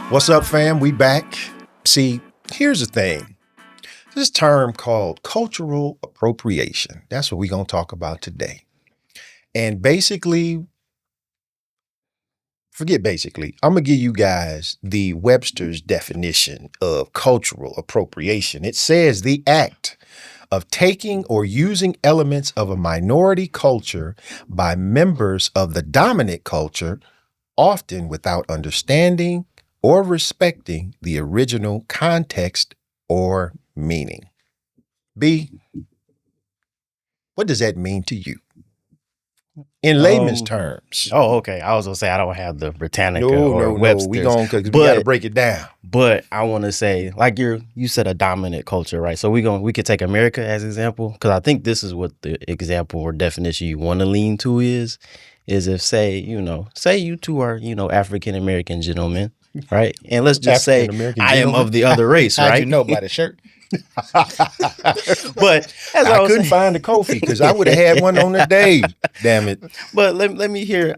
What's up, fam? We back. See, here's the thing. This term called cultural appropriation. That's what we're going to talk about today. And basically, I'm going to give you guys the Webster's definition of cultural appropriation. It says the act of taking or using elements of a minority culture by members of the dominant culture, often without understanding or respecting the original context or meaning. B, what does that mean to you? In layman's terms. Oh, okay. I was gonna say I don't have the Britannica No. Webster's. We gotta break it down. But I want to say, like you said, a dominant culture, right? So we could take America as example, because I think this is what the example or definition you want to lean to is if say you two are African American gentlemen, right? And let's just say I am of the other race, right? How'd you know by the shirt? But as I couldn't find a Kofi because I would have had one on the day. Damn it. But let me hear.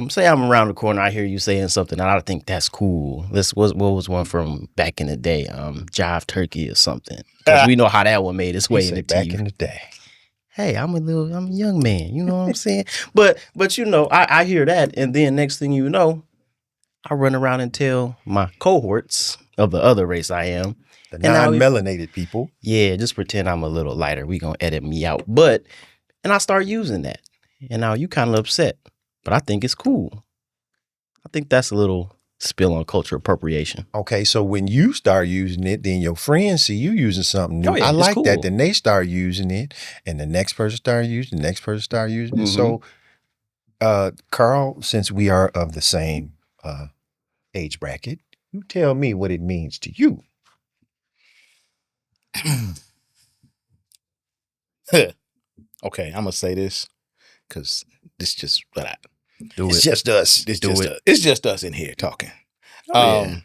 Say I'm around the corner. I hear you saying something, and I think that's cool. What was one from back in the day? Jive turkey or something. Because we know how that one made its way into back in the day. Hey, I'm a young man. You know what I'm saying? But I hear that, and then next thing you know, I run around and tell my cohorts of the other race I am. The non-melanated people. Yeah, just pretend I'm a little lighter. We gonna edit me out. And I start using that. And now you kind of upset. But I think it's cool. I think that's a little spill on cultural appropriation. Okay, so when you start using it, then your friends see you using something new. Oh, yeah, I like cool. that. Then they start using it, and the next person start using it, the next person start using it. So, Carl, since we are of the same age bracket, you tell me what it means to you. Okay, I'm gonna say this because this just what I do. It's just us. It's just us in here talking. I'm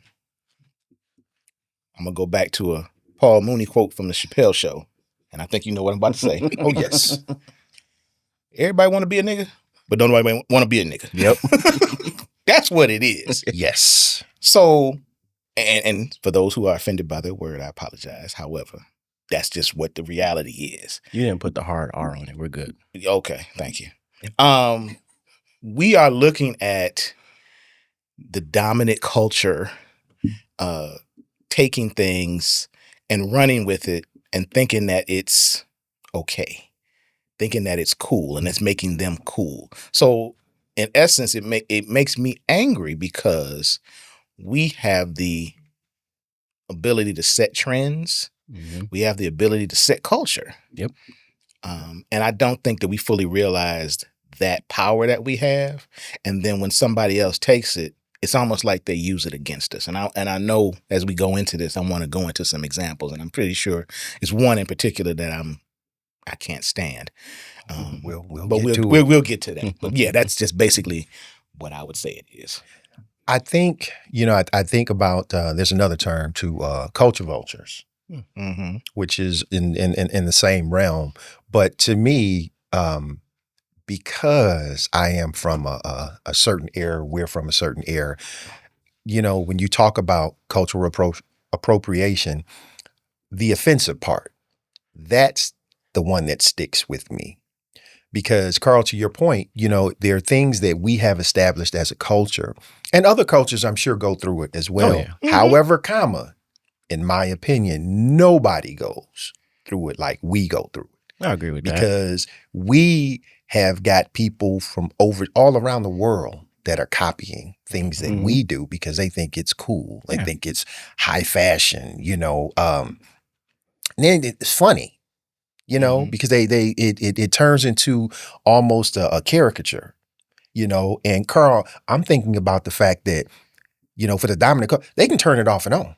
gonna go back to a Paul Mooney quote from the Chappelle Show, and I think you know what I'm about to say. Oh yes, everybody want to be a nigga, but don't nobody want to be a nigga. Yep, that's what it is. Yes. So. And for those who are offended by the word, I apologize. However, that's just what the reality is. You didn't put the hard R on it. We're good. Okay, thank you. We are looking at the dominant culture taking things and running with it and thinking that it's okay, thinking that it's cool and it's making them cool. So in essence, it makes me angry because we have the ability to set trends. Mm-hmm. We have the ability to set culture. Yep. And I don't think that we fully realized that power that we have. And then when somebody else takes it, it's almost like they use it against us. And I know as we go into this, I want to go into some examples, and I'm pretty sure it's one in particular that I can't stand. We'll get to that. But yeah, that's just basically what I would say it is. I think, I think about, there's another term to culture vultures, which is in the same realm. But to me, because I am from a certain era, we're from a certain era, when you talk about cultural appropriation, the offensive part, that's the one that sticks with me. Because, Carl, to your point, there are things that we have established as a culture, and other cultures, I'm sure, go through it as well. Oh, yeah. Mm-hmm. However, in my opinion, nobody goes through it like we go through it. I agree with that. Because we have got people from all around the world that are copying things that we do because they think it's cool. They think it's high fashion, And then it's funny. Because it turns into almost a caricature, and Carl, I'm thinking about the fact that, for the dominant culture, they can turn it off and on.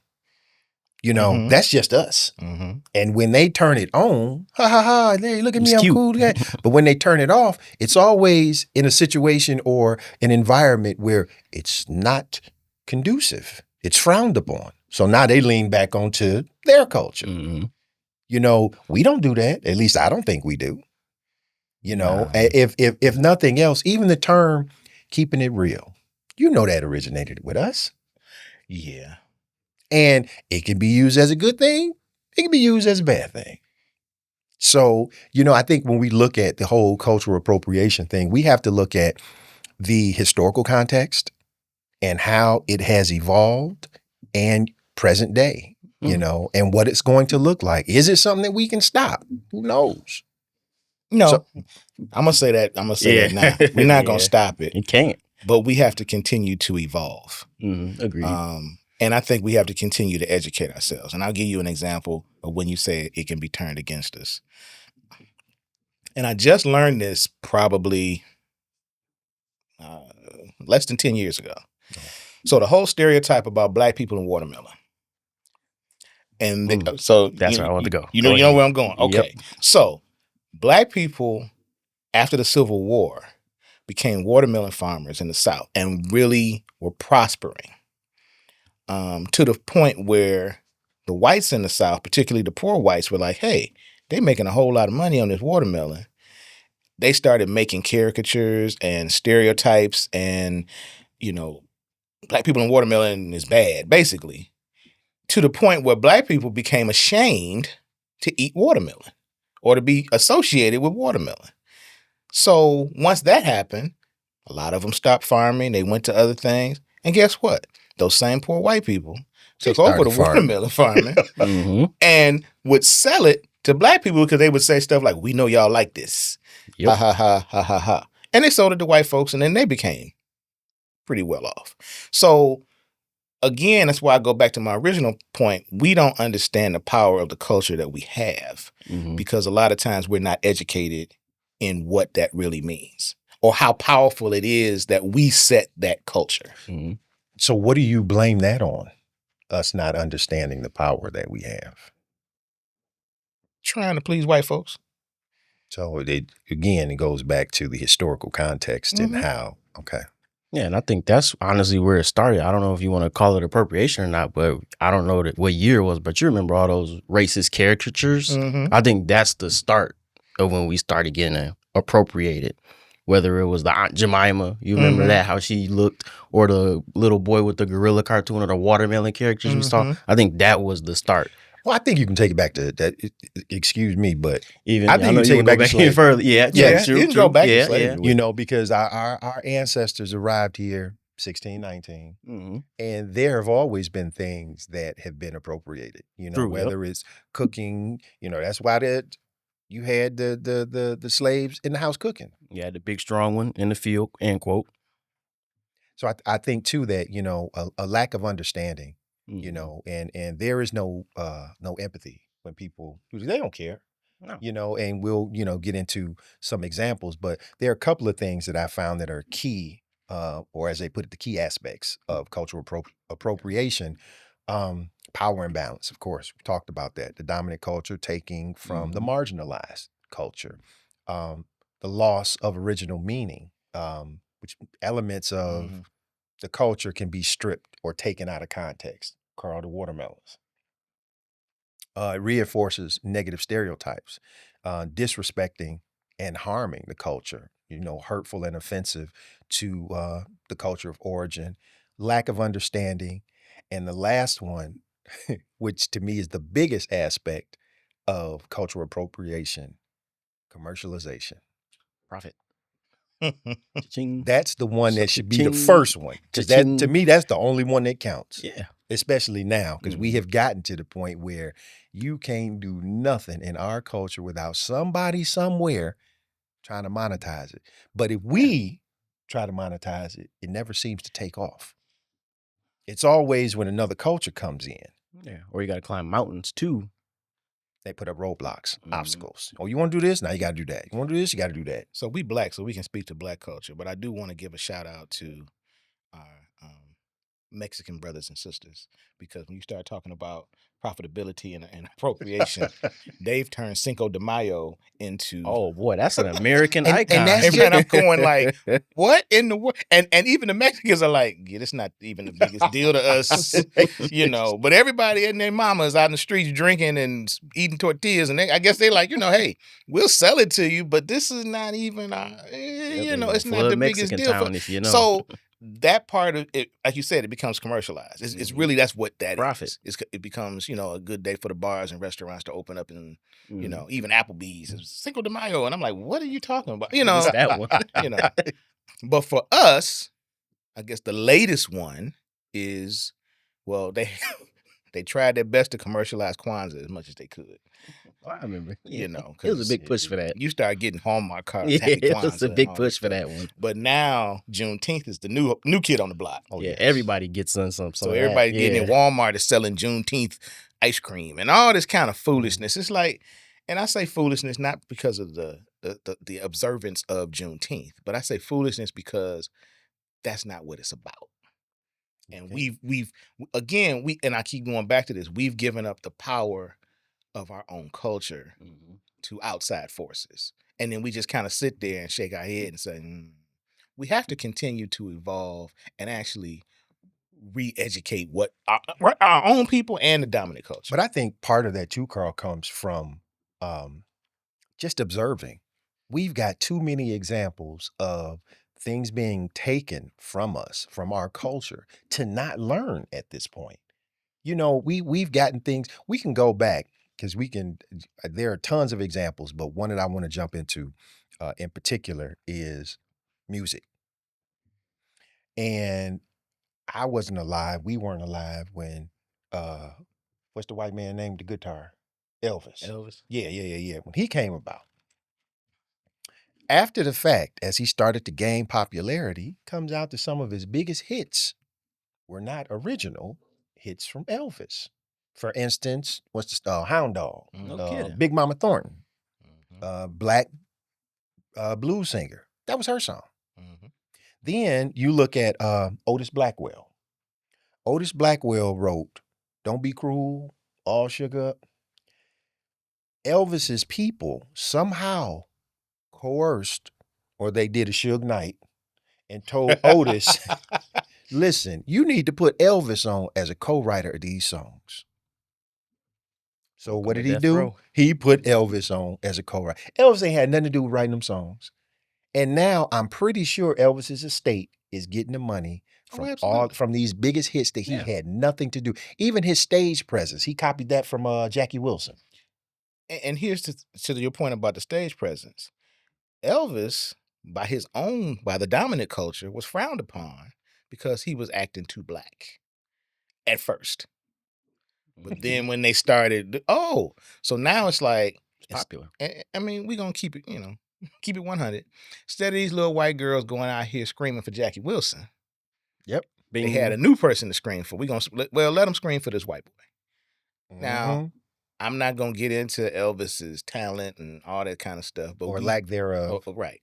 That's just us. Mm-hmm. And when they turn it on, hey, look at me, I'm cool. But when they turn it off, it's always in a situation or an environment where it's not conducive. It's frowned upon. So now they lean back onto their culture. Mm-hmm. We don't do that. At least I don't think we do. If nothing else, even the term keeping it real, that originated with us. Yeah. And it can be used as a good thing. It can be used as a bad thing. So, I think when we look at the whole cultural appropriation thing, we have to look at the historical context and how it has evolved and present day, and what it's going to look like. Is it something that we can stop? Who knows? No, So, I'm gonna say that. I'm gonna say that now. We're not gonna stop it. You can't. But we have to continue to evolve. Agreed. And I think we have to continue to educate ourselves. And I'll give you an example of when you say it can be turned against us. And I just learned this probably less than 10 years ago. So the whole stereotype about black people and watermelon. And so that's where I want to go. You know where I'm going. Okay. Yep. So black people after the Civil War became watermelon farmers in the South and really were prospering to the point where the whites in the South, particularly the poor whites, were like, hey, they're making a whole lot of money on this watermelon. They started making caricatures and stereotypes and, black people in watermelon is bad, basically, to the point where black people became ashamed to eat watermelon or to be associated with watermelon. So once that happened, a lot of them stopped farming. They went to other things. And guess what? Those same poor white people took over the watermelon farming and would sell it to black people because they would say stuff like, we know y'all like this. Yep. Ha, ha, ha, ha, ha, ha. And they sold it to white folks, and then they became pretty well off. So again, that's why I go back to my original point. We don't understand the power of the culture that we have because a lot of times we're not educated in what that really means or how powerful it is that we set that culture. So what do you blame that on? Us not understanding the power that we have? Trying to please white folks. So it goes back to the historical context and how, okay. Yeah, and I think that's honestly where it started. I don't know if you want to call it appropriation or not, but I don't know what year it was, but you remember all those racist caricatures? I think that's the start of when we started getting appropriated. Whether it was the Aunt Jemima, you remember that, how she looked, or the little boy with the gorilla cartoon or the watermelon characters we saw. I think that was the start. Well, I think you can take it back to that. Excuse me, but I think you can take it back to slavery. Further. Yeah, true. You can go back to slavery. Because our ancestors arrived here 1619, and there have always been things that have been appropriated. Whether it's cooking. That's why you had the slaves in the house cooking. Yeah, the big strong one in the field. End quote. So I think too that a lack of understanding. And there is no empathy when people, they don't care, and we'll, get into some examples, but there are a couple of things that I found that are key, or as they put it, the key aspects of cultural appropriation. Power imbalance, of course, we talked about that. The dominant culture taking from the marginalized culture, the loss of original meaning, which elements of the culture can be stripped or taken out of context. Carl, the watermelons. It reinforces negative stereotypes, disrespecting and harming the culture, hurtful and offensive to the culture of origin, lack of understanding. And the last one, which to me is the biggest aspect of cultural appropriation, commercialization. Profit. That's the one that should be the first one. Because to me, that's the only one that counts. Yeah. Especially now, because we have gotten to the point where you can't do nothing in our culture without somebody somewhere trying to monetize it. But if we try to monetize it, it never seems to take off. It's always when another culture comes in. Yeah. Or you got to climb mountains too. They put up roadblocks, obstacles. Oh, you want to do this? Now you got to do that. You want to do this? You got to do that. So we black, so we can speak to black culture. But I do want to give a shout out to our Mexican brothers and sisters, because when you start talking about profitability and appropriation, they've turned Cinco de Mayo into, oh boy, that's an American icon. And I'm going like, what in the world? And even the Mexicans are like, yeah, it's not even the biggest deal to us, But everybody and their mamas out in the streets drinking and eating tortillas, and I guess they like, hey, we'll sell it to you, but this is not even, it's not the biggest deal. Town, if you know. So that part of it, like you said, it becomes commercialized. It's really, that's what that Profit. is. It becomes, a good day for the bars and restaurants to open up, and Mhm. even Applebee's is Cinco de Mayo, and I'm like, what are you talking about? It's that one. But for us, I guess the latest one is, well, they they tried their best to commercialize Kwanzaa as much as they could. I remember. It was It was a big push for that. You start getting Hallmark cards. Yeah, Happy Kwanzaa, it was a big push for that one. But now Juneteenth is the new kid on the block. Oh yeah, everybody gets some. So everybody getting in Walmart is selling Juneteenth ice cream and all this kind of foolishness. It's like, and I say foolishness not because of the observance of Juneteenth, but I say foolishness because that's not what it's about. And we've again, and I keep going back to this, we've given up the power of our own culture to outside forces. And then we just kind of sit there and shake our head and say, we have to continue to evolve and actually re-educate what our own people and the dominant culture. But I think part of that too, Carl, comes from just observing. We've got too many examples of things being taken from us, from our culture, to not learn at this point. We've gotten things, we can go back because there are tons of examples, but one that I want to jump into in particular is music. And I wasn't alive, we weren't alive when, what's the white man named the guitar? Elvis. Yeah. When he came about. After the fact, as he started to gain popularity, comes out that some of his biggest hits were not original hits from Elvis. For instance, what's the Hound Dog? Big Mama Thornton, black blues singer. That was her song. Then you look at Otis Blackwell. Otis Blackwell wrote "Don't Be Cruel," "All Shook Up." Elvis's people somehow coerced, or they did a Suge Knight and told Otis, listen, you need to put Elvis on as a co-writer of these songs. So what did he do? He put Elvis on as a co-writer. Elvis ain't had nothing to do with writing them songs. And now I'm pretty sure Elvis's estate is getting the money from these biggest hits that he had nothing to do. Even his stage presence, he copied that from Jackie Wilson. And here's to your point about the stage presence. Elvis, by the dominant culture, was frowned upon because he was acting too black at first. But then when they started, so now it's like, it's popular. I mean, we're going to keep it, keep it 100. Instead of these little white girls going out here screaming for Jackie Wilson. Yep. They had a new person to scream for. Let them scream for this white boy. Now, I'm not going to get into Elvis's talent and all that kind of stuff. But lack thereof. Right.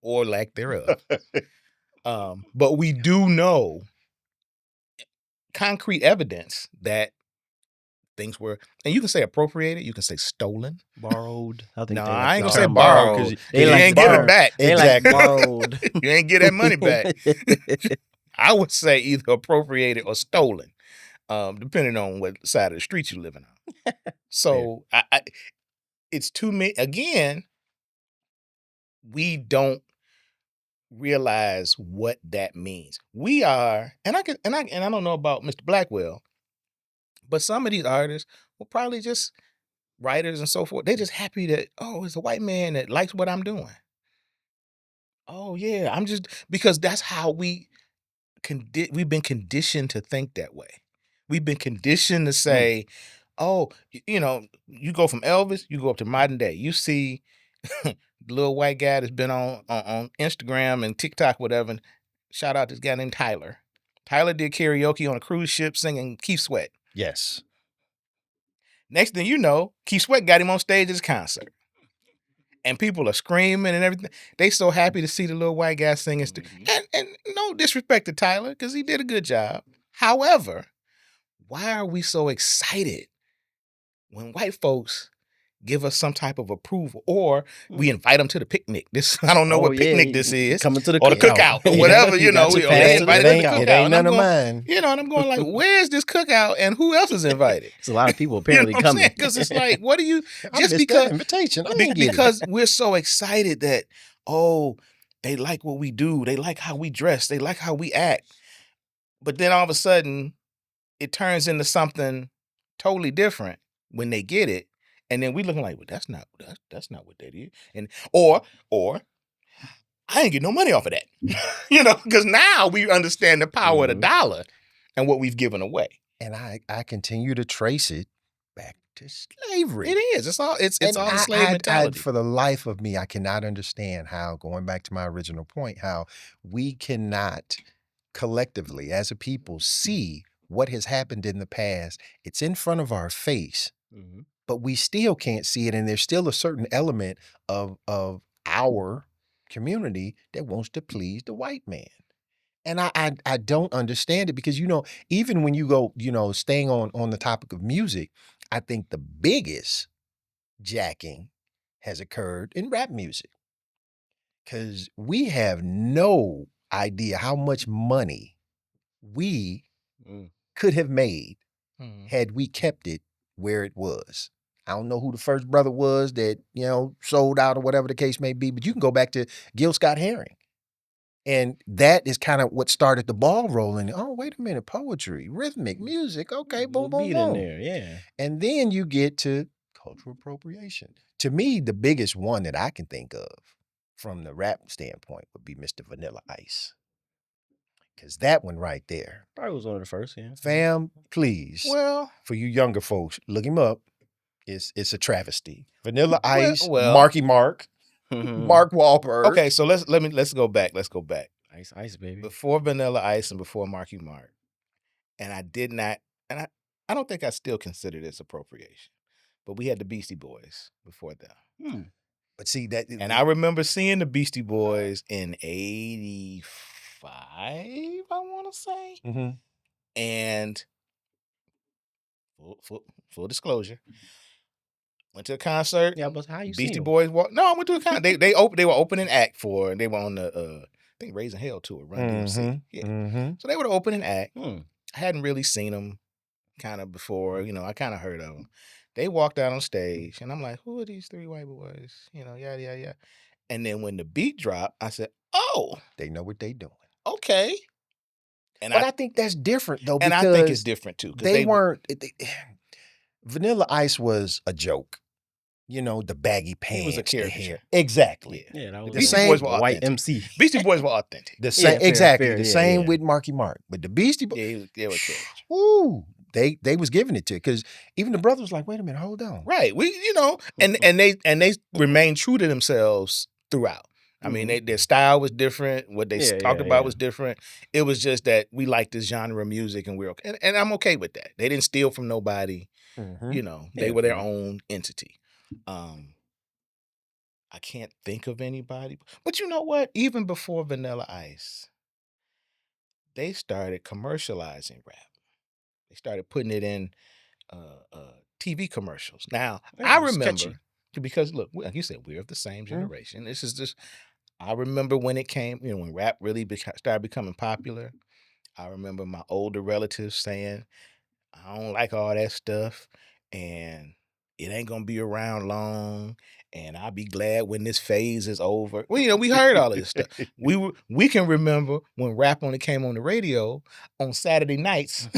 Or lack thereof. But we do know concrete evidence that things were, and you can say appropriated, you can say stolen, borrowed. I ain't gonna say borrowed because you ain't get it back. Exactly. Borrowed. You ain't get that money back. I would say either appropriated or stolen, depending on what side of the street you're living on. So it's too many. Again, we don't realize what that means. We are, and I don't know about Mr. Blackwell, but some of these artists were probably just writers and so forth. They're just happy that, it's a white man that likes what I'm doing. Oh yeah, I'm just, because that's how we've been conditioned to think that way. We've been conditioned to say, you go from Elvis, you go up to modern day. You see the little white guy that's been on Instagram and TikTok, whatever. Shout out to this guy named Tyler. Tyler did karaoke on a cruise ship singing Keith Sweat. Yes. Next thing you know, Keith Sweat got him on stage at his concert. And people are screaming and everything. They so happy to see the little white guy singing. And no disrespect to Tyler, because he did a good job. However, why are we so excited when white folks give us some type of approval, or we invite them to the picnic? I don't know what picnic this is. Coming to the or the cookout or whatever, It ain't none of mine. And I'm going like, where's this cookout and who else is invited? It's a lot of people apparently coming. Because it's like, what do you, just because that invitation, because we're so excited that, They like what we do. They like how we dress. They like how we act. But then all of a sudden, it turns into something totally different when they get it. And then we looking like, well, that's not what that is. And or I ain't getting no money off of that. Because now we understand the power of the dollar and what we've given away. And I continue to trace it back to slavery. It is. It's all the slave mentality. For the life of me, I cannot understand how, going back to my original point, how we cannot collectively as a people see what has happened in the past. It's in front of our face, but we still can't see it. And there's still a certain element of our community that wants to please the white man. And I don't understand it because, even when you go, staying on the topic of music, I think the biggest jacking has occurred in rap music. Because we have no idea how much money we could have made had we kept it where it was. I don't know who the first brother was that, sold out or whatever the case may be, but you can go back to Gil Scott-Heron. And that is kind of what started the ball rolling. Oh, wait a minute, poetry, rhythmic music. Okay, boom, boom, boom. In there, yeah. And then you get to cultural appropriation. To me, the biggest one that I can think of from the rap standpoint would be Mr. Vanilla Ice. Because that one right there. Probably was one of the first, yeah. Fam, please. Well, for you younger folks, look him up. It's a travesty. Vanilla Ice, Marky Mark. Mark Wahlberg. Okay, so let's go back. Let's go back. Ice, baby. Before Vanilla Ice and before Marky Mark. And I did not, and I don't think I still consider this appropriation. But we had the Beastie Boys before them. But see that, and I remember seeing the Beastie Boys in '85, I want to say. And full disclosure. Went to a concert. Yeah, but how you Beastie Boys walked. No, I went to a concert. They were opening act for. They were on the I think Raising Hell tour, Run DMC. Yeah. So they were the opening act. I hadn't really seen them kind of before. I kind of heard of them. They walked out on stage, and I'm like, "Who are these three white boys?" Yada yada yada. And then when the beat dropped, I said, "Oh, they know what they doing." Okay. But I think that's different though. And I think it's different too. They weren't. Vanilla Ice was a joke. The baggy pants. It was a character. Hair. Exactly. Yeah, that was the Beastie Boys were white MC. Beastie Boys were authentic. The same, exactly. The same with Marky Mark. But the Beastie Boys, they were characters. Woo! They was giving it to, because even the brothers was like, wait a minute, hold on. Right. And they remained true to themselves throughout. I mean, their style was different. What they talked about was different. It was just that we like this genre of music, and we're okay. And I'm okay with that. They didn't steal from nobody. They were their own entity. I can't think of anybody. But you know what? Even before Vanilla Ice, they started commercializing rap. They started putting it in TV commercials. Now, I remember, because look, like you said, we're of the same generation. This is just, I remember when it came, when rap really started becoming popular. I remember my older relatives saying, I don't like all that stuff, and it ain't gonna be around long, and I'll be glad when this phase is over. Well, we heard all of this stuff. We can remember when rap only came on the radio on Saturday nights.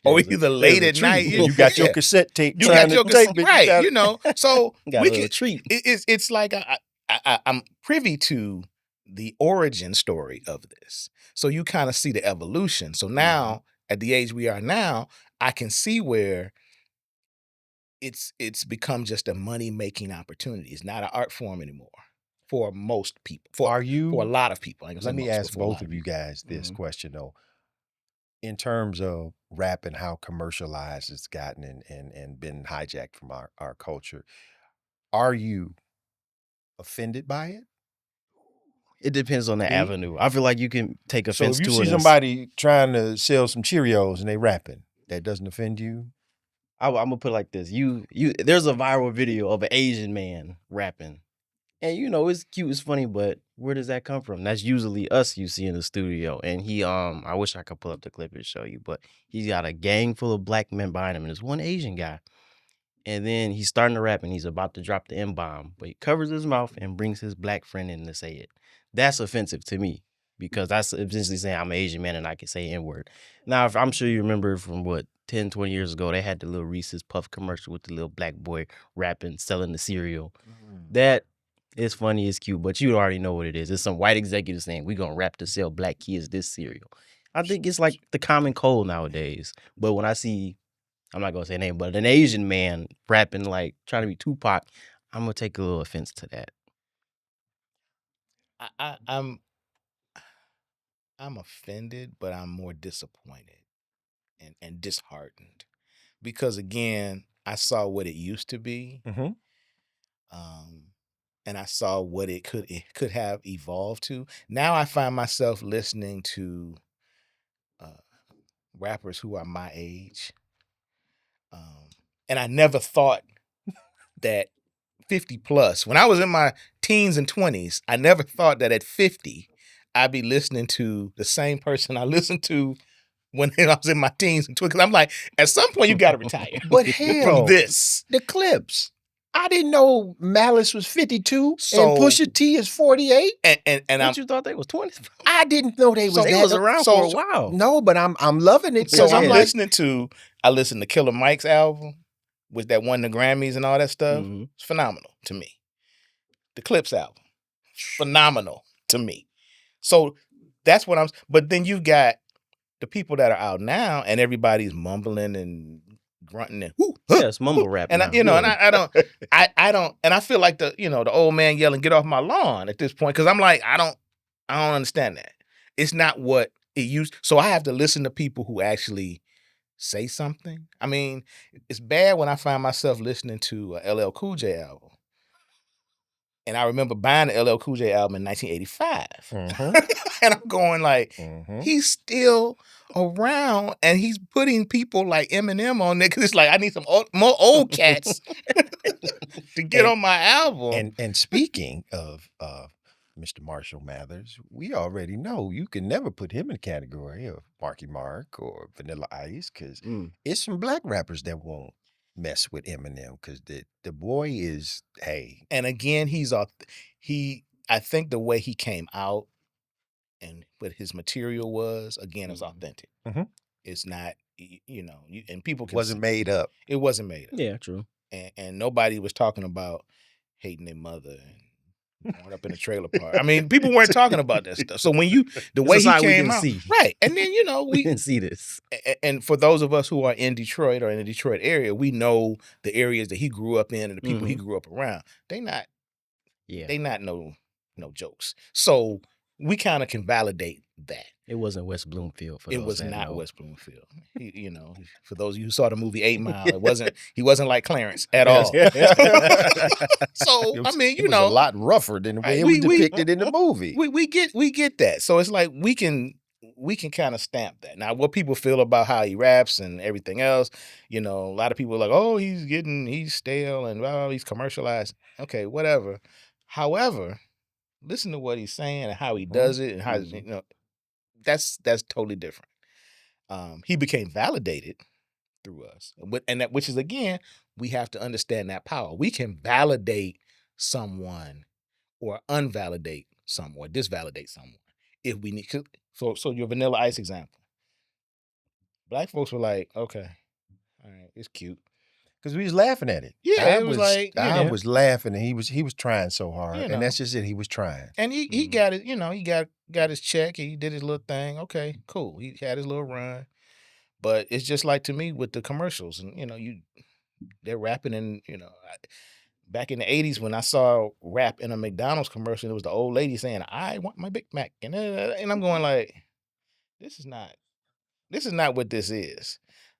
Or either late at night. You got your cassette tape. You got your cassette tape, right? So got a treat. It's like I'm privy to the origin story of this. So you kind of see the evolution. So now, at the age we are now, I can see where it's become just a money-making opportunity. It's not an art form anymore for most people. For a lot of people. Let me ask both of you guys this question, though. In terms of rap and how commercialized it's gotten and been hijacked from our culture, are you offended by it? It depends on the avenue. I feel like you can take offense to it. So if you see somebody trying to sell some Cheerios and they rapping, that doesn't offend you? I'm gonna put it like this: there's a viral video of an Asian man rapping, and it's cute, it's funny, but where does that come from? That's usually us you see in the studio. And he, I wish I could pull up the clip and show you, but he's got a gang full of black men behind him, and there's one Asian guy. And then he's starting to rap and he's about to drop the M-bomb, but he covers his mouth and brings his black friend in to say it. That's offensive to me because that's essentially saying I'm an Asian man and I can say N-word. Now, if I'm sure you remember from 10, 20 years ago, they had the little Reese's Puff commercial with the little black boy rapping, selling the cereal. That is funny, it's cute, but you already know what it is. It's some white executive saying, we're going to rap to sell black kids this cereal. I think it's like the common cold nowadays. But when I see, I'm not gonna say name, but an Asian man rapping like trying to be Tupac, I'm gonna take a little offense to that. I'm offended, but I'm more disappointed and disheartened because again, I saw what it used to be, Mhm. and I saw what it could have evolved to. Now I find myself listening to rappers who are my age, and I never thought that 50 plus. When I was in my teens and 20s, I never thought that at 50 I'd be listening to the same person I listened to when I was in my teens and 20s. Because I'm like, at some point you got to retire But from hell, this. the Clips. I didn't know Malice was 52 So- and Pusha T is 48. And What you thought they was 20? I didn't know they was So They that. was around for a while. No, but I'm loving it. so I'm like, listening I listened to Killer Mike's album with that won the Grammys and all that stuff. Mhm. It's phenomenal to me. The Clips album, phenomenal to me. So that's what but then you've got the people that are out now and everybody's mumbling and grunting and whoo, Yeah, it's mumble rap and now. I don't and I feel like the old man yelling get off my lawn at this point because I'm like I don't understand that. It's not what it used. So I have to listen to people who actually say something. I mean, it's bad when I find myself listening to a LL Cool J album. And I remember buying the LL Cool J album in 1985. And I'm going like, he's still around and he's putting people like Eminem on there because it's like, I need some more old cats to get on my album. And speaking of Mr. Marshall Mathers, we already know you can never put him in the category of Marky Mark or Vanilla Ice because it's some black rappers that won't mess with Eminem because the boy is, hey. And again, I think the way he came out and what his material was, again, it was authentic. It's not, and people can wasn't made up. It wasn't made up. Yeah, true. And nobody was talking about hating their mother and growing up in a trailer park. I mean, people weren't talking about that stuff. So when the way he came out, right? And then we didn't see this. And for those of us who are in Detroit or in the Detroit area, we know the areas that he grew up in and the people he grew up around. They not no jokes. So we kind of can validate that. It wasn't West Bloomfield. It was not West Bloomfield. For those of you who saw the movie 8 Mile, he wasn't like Clarence at all. So I mean, it was a lot rougher than the way it was depicted in the movie. We get that. So it's like we can kind of stamp that. Now, what people feel about how he raps and everything else, a lot of people are like, oh, he's stale and blah, blah, he's commercialized. Okay, whatever. However, listen to what he's saying and how he does it and how that's totally different. He became validated through us, and that, which is again, we have to understand that power. We can validate someone or unvalidate someone, or disvalidate someone if we need. So your Vanilla Ice example, black folks were like, okay, all right, it's cute. Because we was laughing at it. Yeah, I was laughing, and he was trying so hard, and that's just it. He was trying, and he got it. He got his check. He did his little thing. Okay, cool. He had his little run, but it's just like to me with the commercials, and they're rapping, and back in the '80s when I saw rap in a McDonald's commercial, it was the old lady saying, "I want my Big Mac," and I'm going like, this is not what this is.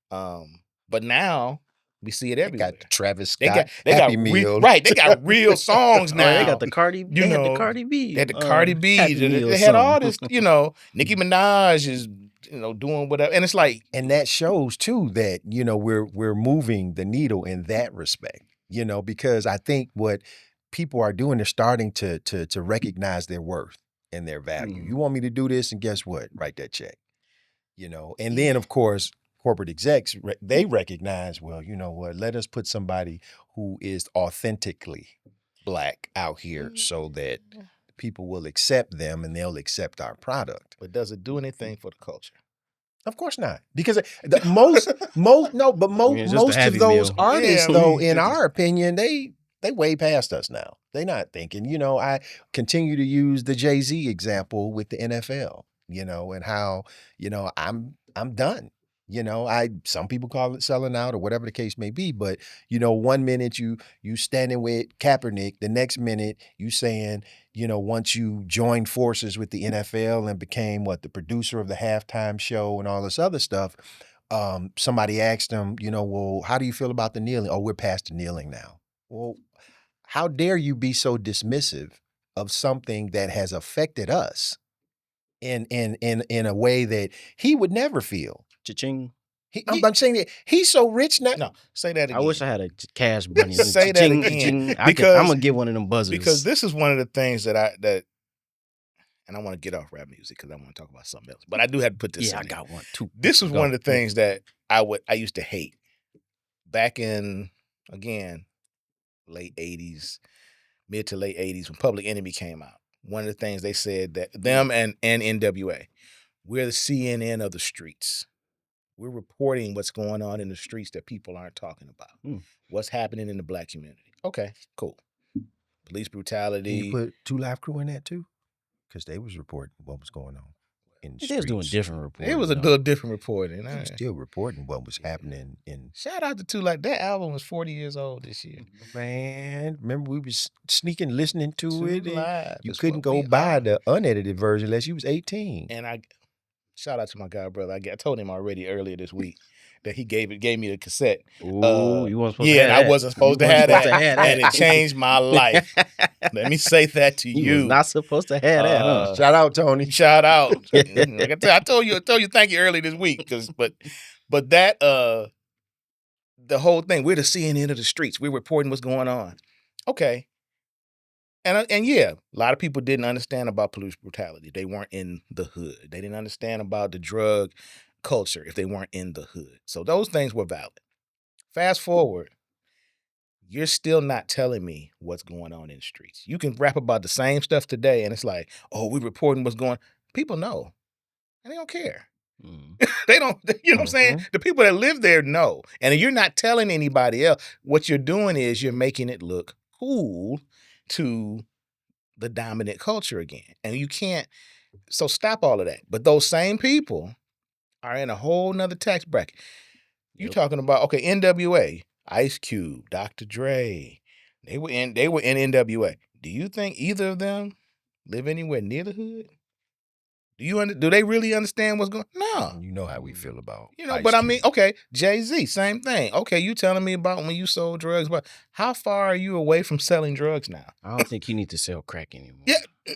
But now. We see it everywhere. They got Travis Scott, they Happy got Meal. Right, they got real songs now. They got the Cardi. They had the Cardi B. They had the Cardi B. They had all this. Nicki Minaj is doing whatever, and it's like, and that shows too that we're moving the needle in that respect. Because I think what people are doing, they're starting to recognize their worth and their value. You want me to do this, and guess what? Write that check. And then of course, corporate execs, they recognize, well, you know what, let us put somebody who is authentically Black out here so that people will accept them and they'll accept our product. But does it do anything for the culture? Of course not, because most of those artists, though, in our opinion, they way past us now. They're not thinking. You know, I continue to use the Jay-Z example with the NFL. You know, and how, you know, I'm done. You know, some people call it selling out or whatever the case may be, but you know, one minute you standing with Kaepernick, the next minute you saying, you know, once you joined forces with the NFL and became the producer of the halftime show and all this other stuff, somebody asked him, you know, well, how do you feel about the kneeling? Oh, we're past the kneeling now. Well, how dare you be so dismissive of something that has affected us in a way that he would never feel? Cha-ching. I'm saying that he's so rich now. No, say that again. I wish I had a cash money. Say that again. I'm gonna get one of them buzzers. Because this is one of the things that and I want to get off rap music because I want to talk about something else. But I do have to put this. Yeah, I got one too. This was one of the things that I used to hate back in, again, late 80s, mid to late 80s when Public Enemy came out. One of the things they said that them and NWA, we're the CNN of the streets. We're reporting what's going on in the streets that people aren't talking about. What's happening in the Black community. Okay, cool. Police brutality. You put 2 Live Crew in that too? Because they was reporting what was going on in the streets. They was doing different reporting. It was a little different reporting. They was still reporting what was happening in. Shout out to 2 Live. That album was 40 years old this year. Man, remember we was sneaking listening to it. You That's couldn't go buy the unedited version unless you was 18. And shout out to my god brother. I told him already earlier this week that he gave me the cassette. Ooh, you weren't supposed to have that. I wasn't supposed to have that. And it changed my life. Let me say that to you. You was not supposed to have that, huh? Shout out, Tony. Shout out. Like I told you thank you early this week. But that the whole thing, we're the CNN of the streets. We're reporting what's going on. Okay. And yeah, a lot of people didn't understand about police brutality. They weren't in the hood. They didn't understand about the drug culture if they weren't in the hood. So those things were valid. Fast forward, you're still not telling me what's going on in the streets. You can rap about the same stuff today, and it's like, oh, we're reporting what's going on. People know, and they don't care. They don't, you know what I'm saying? The people that live there know. And you're not telling anybody else. What you're doing is you're making it look cool to the dominant culture again. And you can't, so stop all of that. But those same people are in a whole nother tax bracket. You're talking about, okay, NWA, Ice Cube, Dr. Dre, they were in NWA. Do you think either of them live anywhere near the hood? Do they really understand what's going on? No. You know how we feel about Ice Cube. I mean, okay, Jay-Z, same thing. Okay, you telling me about when you sold drugs, but how far are you away from selling drugs now? I don't think you need to sell crack anymore. Yeah.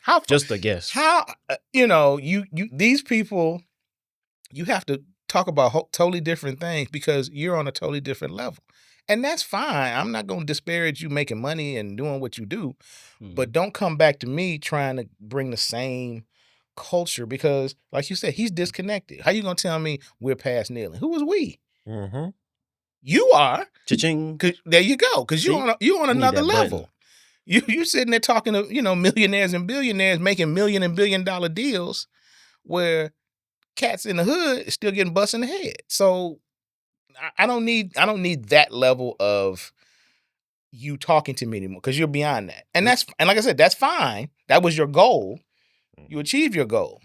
How far, just a guess. How, these people, you have to talk about totally different things because you're on a totally different level. And that's fine. I'm not going to disparage you making money and doing what you do, but don't come back to me trying to bring the same culture because, like you said, he's disconnected. How you gonna tell me we're past kneeling? Who was we? You are. Cha-ching. There you go. Because you're on another level. You sitting there talking to millionaires and billionaires making $1 and $1 billion deals, where cats in the hood is still getting bust in the head. So I don't need that level of you talking to me anymore because you're beyond that. And like I said, that's fine. That was your goal. You achieve your goal.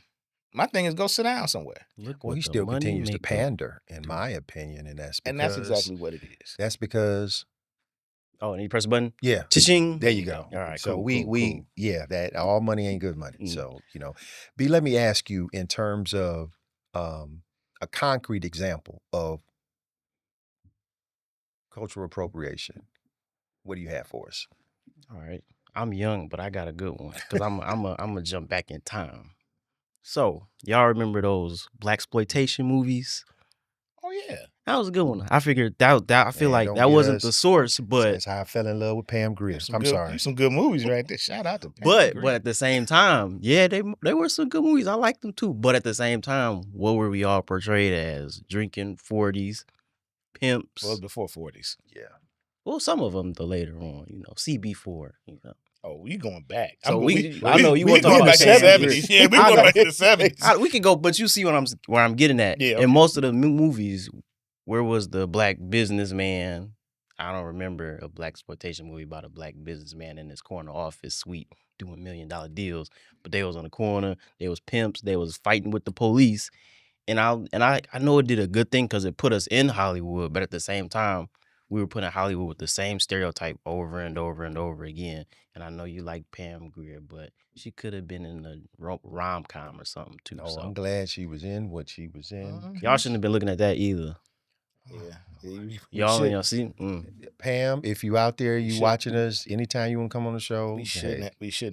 My thing is go sit down somewhere. Well, he still continues to pander, in my opinion, and that's exactly what it is. That's because. Oh, and you press a button? Yeah. Cha-ching. There you go. All right. So cool, cool. That all money ain't good money. So, B, let me ask you in terms of a concrete example of cultural appropriation. What do you have for us? All right. I'm young, but I got a good one because I'm gonna jump back in time. So y'all remember those blaxploitation movies? Oh yeah. That was a good one. I figured that I feel Man, like don't that get wasn't us. the source, but That's how I fell in love with Pam Grier. I'm sorry. Some good movies right there. Shout out to Pam but Grier. at the same time, yeah, they were some good movies. I liked them too. But at the same time, what were we all portrayed as? Drinking 40s, pimps. Well, it was before 40s. Yeah. Well, some of them the later on, CB4, Oh, we going back. So I know you want to talk going about back to the Pam 70s. Grier. Yeah, we going back to the 70s. We can go, but you see where I'm getting at. Yeah, In okay. most of the movies, where was the black businessman? I don't remember a black exploitation movie about a black businessman in his corner office suite doing $1 million deals. But they was on the corner. They was pimps. They was fighting with the police. And I know it did a good thing because it put us in Hollywood. But at the same time, we were put in Hollywood with the same stereotype over and over and over again. And I know you like Pam Grier, but she could have been in a rom-com or something too. No, so I'm glad she was in what she was in. y'all shouldn't have been looking at that either. Yeah. Y'all ain't see. Pam, if you out there, you watching us, anytime you want to come on the show, We shouldn't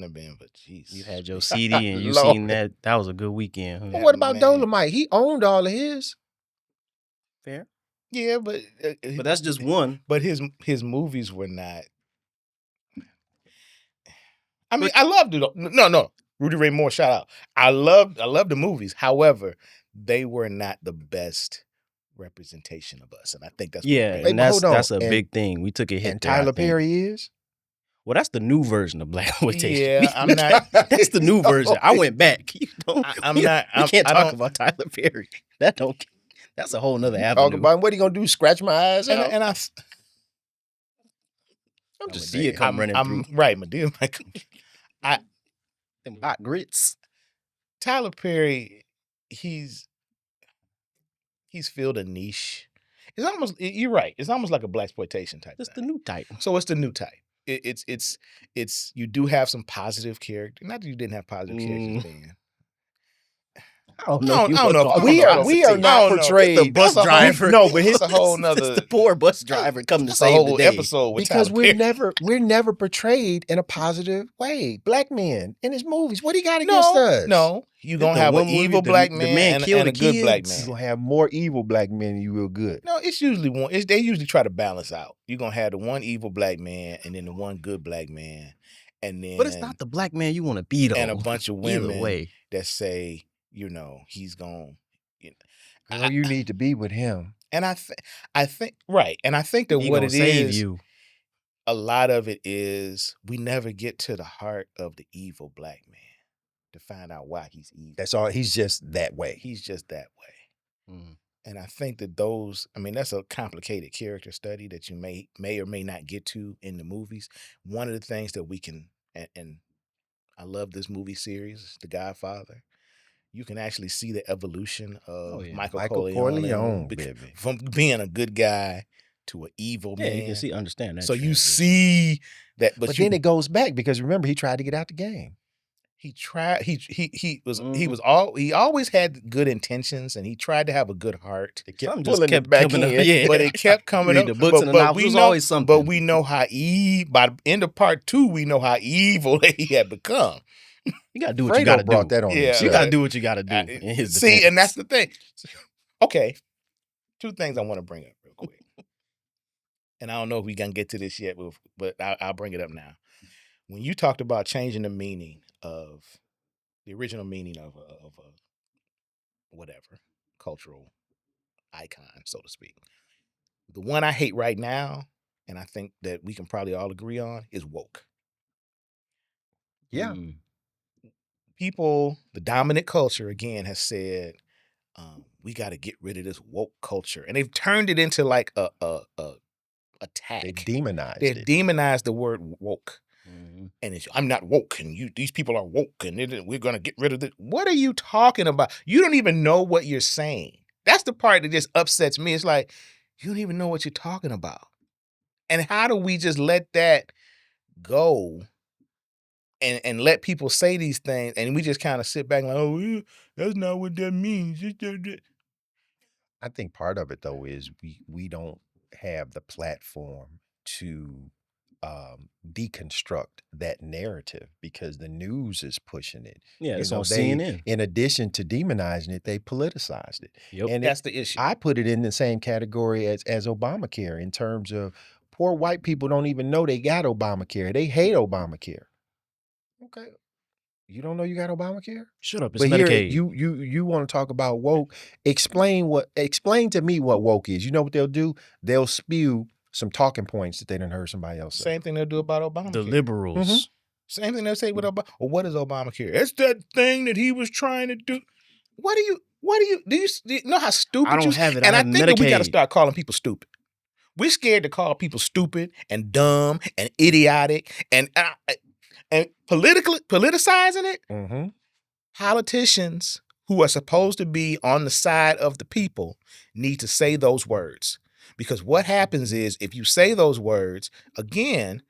have been, but jeez. You had your CD and you Lord. seen that. That was a good weekend. Huh? But what about Dolomite? He owned all of his. Fair. Yeah, but that's just one. But his movies were not. I mean, I loved it. No, Rudy Ray Moore, shout out. I love the movies. However, they were not the best representation of us, and I think that's and that's a big thing. We took a hit. And Tyler Perry is. Well, that's the new version of blaxploitation. Yeah, I'm not. That's the new version. I went back. We can't talk about Tyler Perry. That's a whole nother avenue. Talk about what he gonna do? Scratch my eyes out? And I I'm just see it come running through. Right, Madea Michael. Them hot grits. Tyler Perry, he's filled a niche. It's almost, you're right. It's almost like a blaxploitation type. It's the new type. So it's the new type. It's you do have some positive character. Not that you didn't have positive characters, man. I don't know. We are not portrayed the bus driver. No, but it's a whole nother. It's the poor bus driver coming to save whole the day. Episode with because Tyler we're never portrayed in a positive way. Black men in his movies. What do you got against us? No, you gonna have an evil black man and a good black man. You gonna have more evil black men than you will good. No, it's usually one. They usually try to balance out. You're gonna have the one evil black man and then the one good black man, and then. But it's not the black man you want to be though. And a bunch of women Either way. that say, he's gone. Girl, you need to be with him. And I think right. And I think that what it is, a lot of it is we never get to the heart of the evil black man to find out why he's evil. That's all. He's just that way. He's just that way. And I think that that's a complicated character study that you may or may not get to in the movies. One of the things that we can, and I love this movie series, The Godfather. You can actually see the evolution of Michael Corleone from being a good guy to an evil man. You can understand that. So you see that, but then it goes back because remember he tried to get out the game. He tried. He always had good intentions, and he tried to have a good heart. It kept pulling it back in, but it kept coming up. The books and the novels was always something. But we know how by the end of part 2, we know how evil he had become. You gotta do what you gotta do. That on you gotta do what you gotta do. And that's the thing. Okay, 2 things I want to bring up real quick, and I don't know if we can get to this yet, but I'll bring it up now. When you talked about changing the meaning of the original meaning of a whatever cultural icon, so to speak, the one I hate right now, and I think that we can probably all agree on, is woke. Yeah. People, the dominant culture, again, has said, we got to get rid of this woke culture. And they've turned it into like a attack. They demonized it. They demonized the word woke. And I'm not woke, and these people are woke, and we're going to get rid of it. What are you talking about? You don't even know what you're saying. That's the part that just upsets me. It's like, you don't even know what you're talking about. And how do we just let that go and let people say these things, and we just kind of sit back and like, oh, that's not what that means. I think part of it, though, is we don't have the platform to deconstruct that narrative because the news is pushing it. Yeah, You it's know, on they, CNN. in addition to demonizing it, they politicized it. Yep. And That's the issue. I put it in the same category as Obamacare in terms of poor white people don't even know they got Obamacare. They hate Obamacare. Okay. You don't know you got Obamacare? Shut up. It's But here Medicaid. you want to talk about woke. Explain to me what woke is. You know what they'll do? They'll spew some talking points that they done heard somebody else say. Same thing they'll do about Obamacare. The liberals. Mm-hmm. Same thing they'll say with Obama. Well, what is Obamacare? It's that thing that he was trying to do. Do you know how stupid I don't you have it. And I I have think that we got to Medicaid. start calling people stupid. We're scared to call people stupid and dumb and idiotic and politicizing it. Mm-hmm. Politicians who are supposed to be on the side of the people need to say those words. Because what happens is if you say those words, again,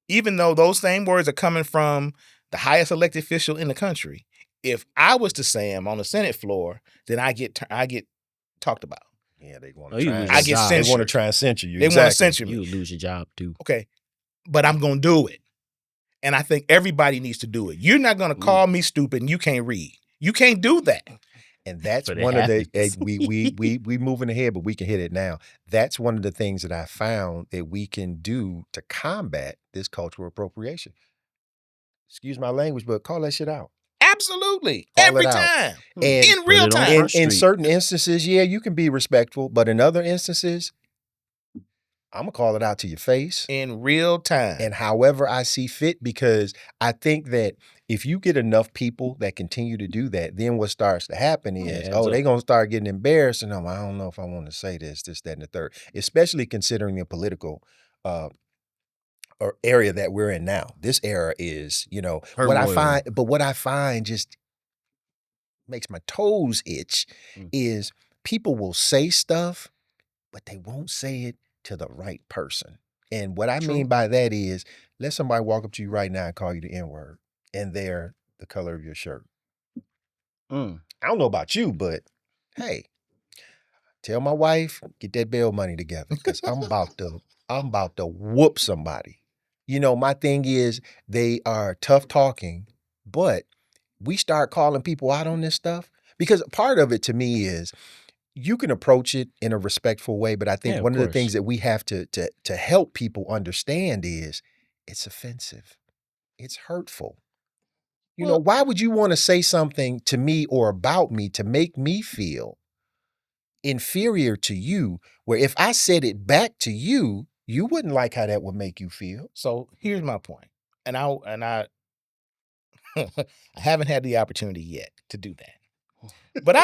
even though those same words are coming from the highest elected official in the country, if I was to say them on the Senate floor, then I get talked about. Yeah, they want Oh, to you try. lose and- your job. They want to censored. try and censor you. They want to censor me. You would lose your job too. Okay, but I'm going to do it. And I think everybody needs to do it. You're not going to call me stupid and you can't read. You can't do that. And that's But it one of the happens. we moving ahead, but we can hit it now. That's one of the things that I found that we can do to combat this cultural appropriation. Excuse my language, but call that shit out. Absolutely. Call Every it out. time. And In real it on time. Front in Street. certain instances, yeah, you can be respectful, but in other instances, I'm gonna call it out to your face. In real time. And however I see fit, because I think that if you get enough people that continue to do that, then what starts to happen is, adds they're up. going to start getting embarrassed. And I don't know if I want to say this, that, and the third, especially considering the political or area that we're in now. This era is, what I find just makes my toes itch is people will say stuff, but they won't say it to the right person. And what I mean by that is, let somebody walk up to you right now and call you the N-word, and they're the color of your shirt. I don't know about you, but hey, tell my wife, get that bail money together, because I'm about to whoop somebody. My thing is, they are tough talking, but we start calling people out on this stuff, because part of it to me is, you can approach it in a respectful way, but I think one of the things that we have to help people understand is it's offensive. It's hurtful. Why would you want to say something to me or about me to make me feel inferior to you, where if I said it back to you, you wouldn't like how that would make you feel? So here's my point. And I haven't had the opportunity yet to do that. But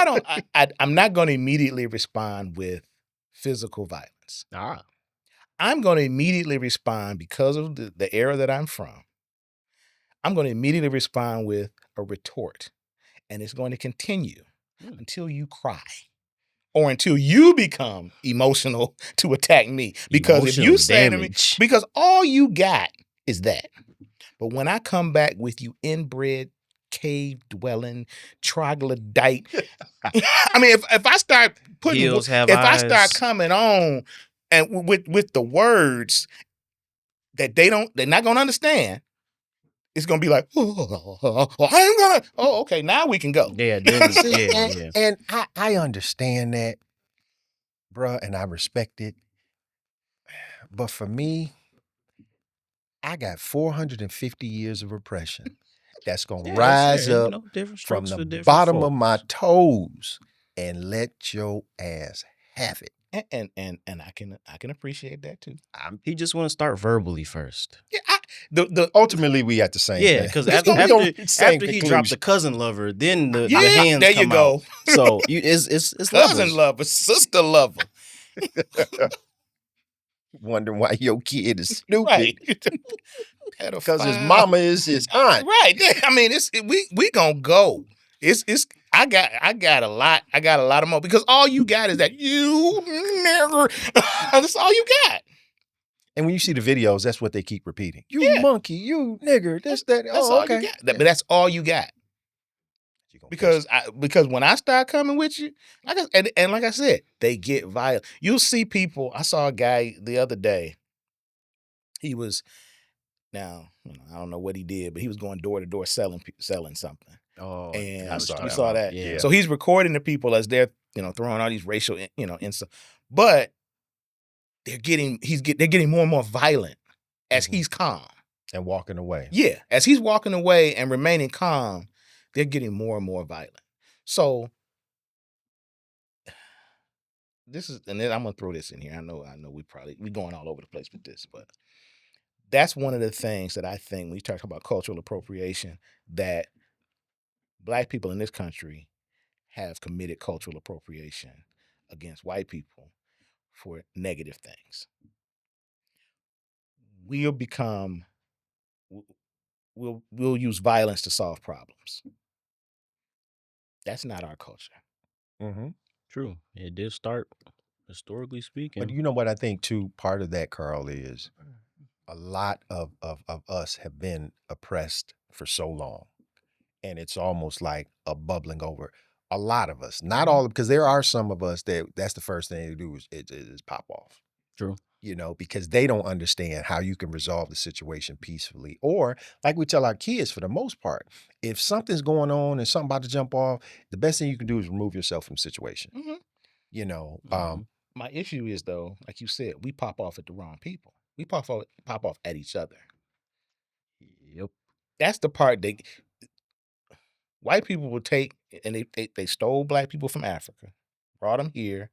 I'm not going to immediately respond with physical violence. I'm going to immediately respond, because of the era that I'm from, I'm going to immediately respond with a retort. And it's going to continue until you cry or until you become emotional to attack me. Because if you say to me, because all you got is that. But when I come back with you inbred, cave dwelling, troglodyte, I mean, if I start putting, I start coming on and with the words that they're not gonna understand, it's gonna be like, okay, now we can go. Yeah, And I understand that, bruh, and I respect it. But for me, I got 450 years of oppression that's gonna rise up from the bottom of my toes and let your ass have it. And I can appreciate that too. He just want to start verbally first. Yeah, ultimately we at the same thing. Yeah, because after he dropped the cousin lover, then the hands there come you go. Out. So it's cousin lover, sister lover. Wondering why your kid is stupid. Right. Because his mama is his aunt. Right. I mean, we gonna go. I got a lot of more, because all you got is that you never. That's all you got. And when you see the videos, that's what they keep repeating. You monkey, you nigger, this, that. That's all you got. But that's all you got. Because when I start coming with you, and like I said, they get violent. You'll see people. I saw a guy the other day. He was now, I don't know what he did, but he was going door to door selling something. Oh, And I saw you that. saw that. Yeah. So he's recording the people as they're throwing all these racial insults, but they're getting more and more violent as he's calm. And walking away. Yeah, as he's walking away and remaining calm, they're getting more and more violent. So this is, and then I'm gonna throw this in here. I know we going all over the place with this, but that's one of the things that I think when we talk about cultural appropriation, that Black people in this country have committed cultural appropriation against white people for negative things. We'll become we'll use violence to solve problems. That's not our culture. Mm-hmm. True. It did start, historically speaking. But you know what I think too, part of that, Carl, is a lot of us have been oppressed for so long. And it's almost like a bubbling over. A lot of us, not all, because there are some of us that's the first thing they do is pop off. True. Because they don't understand how you can resolve the situation peacefully. Or like we tell our kids, for the most part, if something's going on and something about to jump off, the best thing you can do is remove yourself from the situation. My issue is, though, like you said, we pop off at the wrong people. We pop off at each other. Yep. That's the part that white people will take, and they stole Black people from Africa, brought them here,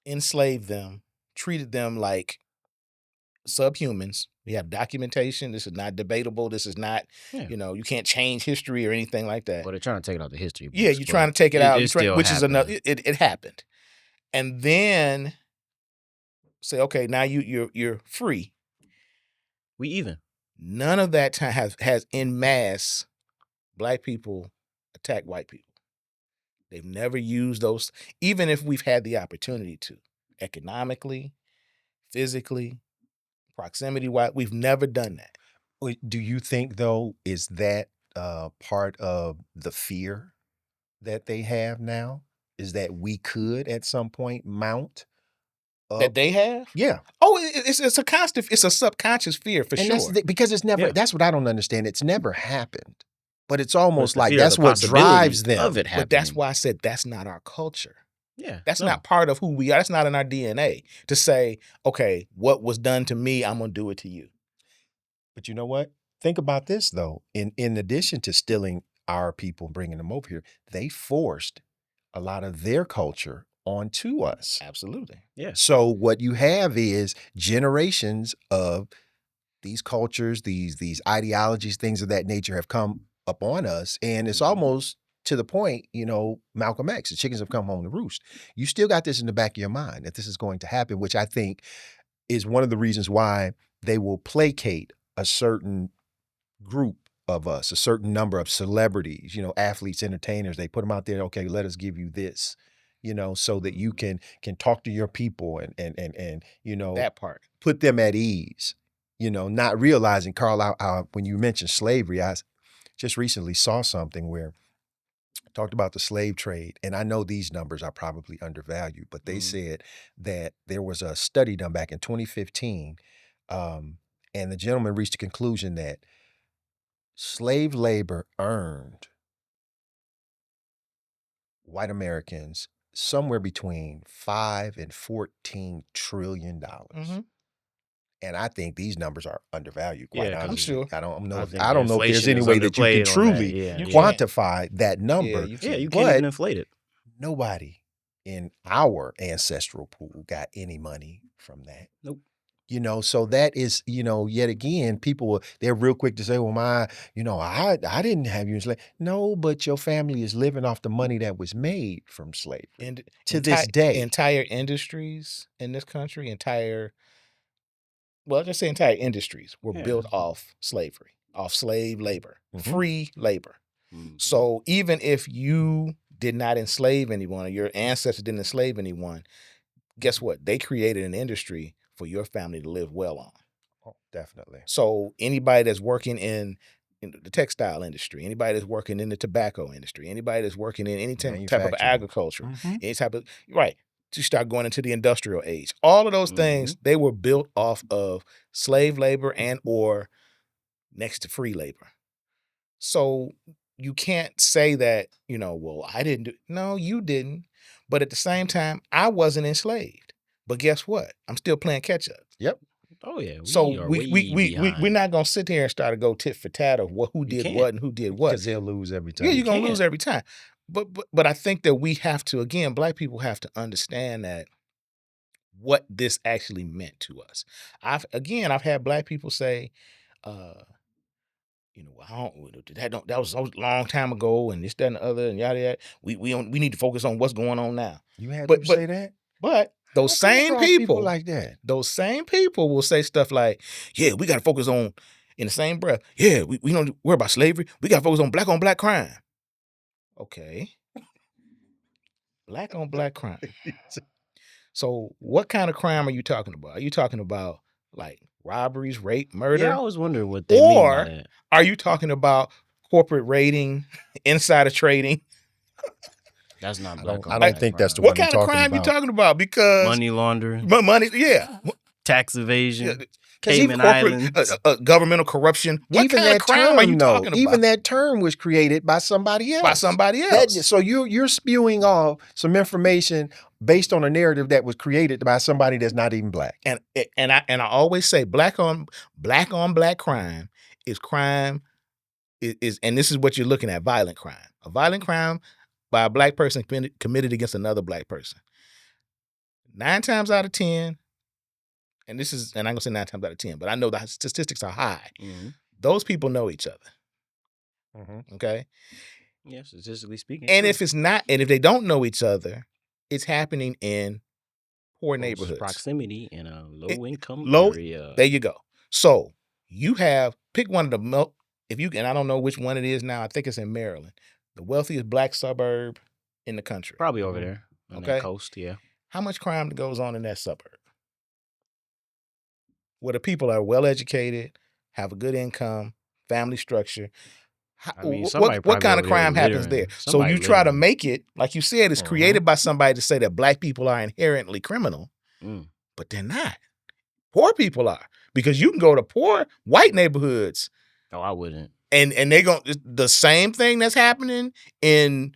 enslaved them, treated them like subhumans. We have documentation. This is not debatable. This is not, you can't change history or anything like that. Well, they're trying to take it out the history books. Yeah, you're trying to take it out, which is another. happened. It happened, and then say, okay, now you're free. We even. None of that time has en masse Black people attack white people. They've never used those, even if we've had the opportunity to, economically, physically, proximity-wise. We've never done that. Do you think, though, is that part of the fear that they have now? Is that we could at some point mount that they have? Yeah. Oh, it's a constant, it's a subconscious fear for sure. Because it's never, that's what I don't understand. It's never happened. But it's almost like fear of that's the what drives possibility them. of it But that's happening. why I said that's not our culture. Yeah. That's not part of who we are. That's not in our DNA to say, okay, what was done to me, I'm going to do it to you. But you know what? Think about this, though. In addition to stealing our people and bringing them over here, they forced a lot of their culture onto us. Absolutely. Yeah. So what you have is generations of these cultures, these ideologies, things of that nature have come upon us. And it's almost to the point, Malcolm X, the chickens have come home to roost. You still got this in the back of your mind that this is going to happen, which I think is one of the reasons why they will placate a certain group of us, a certain number of celebrities, athletes, entertainers. They put them out there. Okay, let us give you this, so that you can talk to your people and that part, put them at ease, not realizing, Carl, when you mentioned slavery, I just recently saw something where I talked about the slave trade. And I know these numbers are probably undervalued, but they said that there was a study done back in 2015. And the gentleman reached a conclusion that slave labor earned white Americans somewhere between $5 and $14 trillion. And I think these numbers are undervalued. Quite honestly, I'm sure. I don't know if there's any way that you can truly quantify that number. Yeah, you can't even inflate it. Nobody in our ancestral pool got any money from that. Nope. So that is, yet again, people, they're real quick to say, well, I didn't have you in slavery. No, but your family is living off the money that was made from slavery. And to this day. Entire industries in this country, entire industries were built off slavery, off slave labor, free labor. So even if you did not enslave anyone, or your ancestors didn't enslave anyone, guess what? They created an industry for your family to live well on. Oh, definitely. So anybody that's working in the textile industry, anybody that's working in the tobacco industry, anybody that's working in any type of agriculture, any type of, right, you start going into the industrial age. All of those things, they were built off of slave labor and or next to free labor. So you can't say that, well, I didn't do. No, you didn't. But at the same time, I wasn't enslaved. But guess what? I'm still playing catch up. Yep. Oh yeah. So We are way behind. we're not gonna sit here and start to go tit for tat of who did what and who did what. Because they'll lose every time. Yeah, you're gonna lose every time. But I think that we have to, again, Black people have to understand that what this actually meant to us. I've had Black people say, that was a long time ago, and this, that, and the other, and yada yada. We need to focus on what's going on now. You had people say that? But those same people like that. Those same people will say stuff like, yeah, we gotta focus on, in the same breath, yeah, we don't worry about slavery. We gotta focus on black crime. Okay. Black on black crime. So what kind of crime are you talking about? Are you talking about like robberies, rape, murder? Yeah, I was wondering what they mean by that. Are you talking about corporate raiding, insider trading? That's not black. I don't think that's the what kind of crime you talking about? Because money laundering, money, yeah, tax evasion, Cayman Islands, governmental corruption. What kind of crime are you talking about? Even that term was created by somebody else. So you're spewing off some information based on a narrative that was created by somebody that's not even Black. And I always say black on black crime is crime is and this is what you're looking at: violent crime. A violent crime by a Black person committed against another Black person. 9 times out of 10. And I'm gonna say 9 times out of 10, but I know the statistics are high. Mm-hmm. Those people know each other. Mm-hmm. Okay. Yeah, statistically speaking. And if they don't know each other, it's happening in poor neighborhoods, proximity in a low income area. There you go. So you pick one of the and I don't know which one it is now. I think it's in Maryland, the wealthiest Black suburb in the country. Probably over there on that coast. Yeah. How much crime goes on in that suburb? Where the people are well educated, have a good income, family structure. What kind of crime happens there? So you try to make it, like you said, it's created by somebody to say that Black people are inherently criminal, but they're not. Poor people are, because you can go to poor white neighborhoods. Oh, I wouldn't. And they're going the same thing that's happening on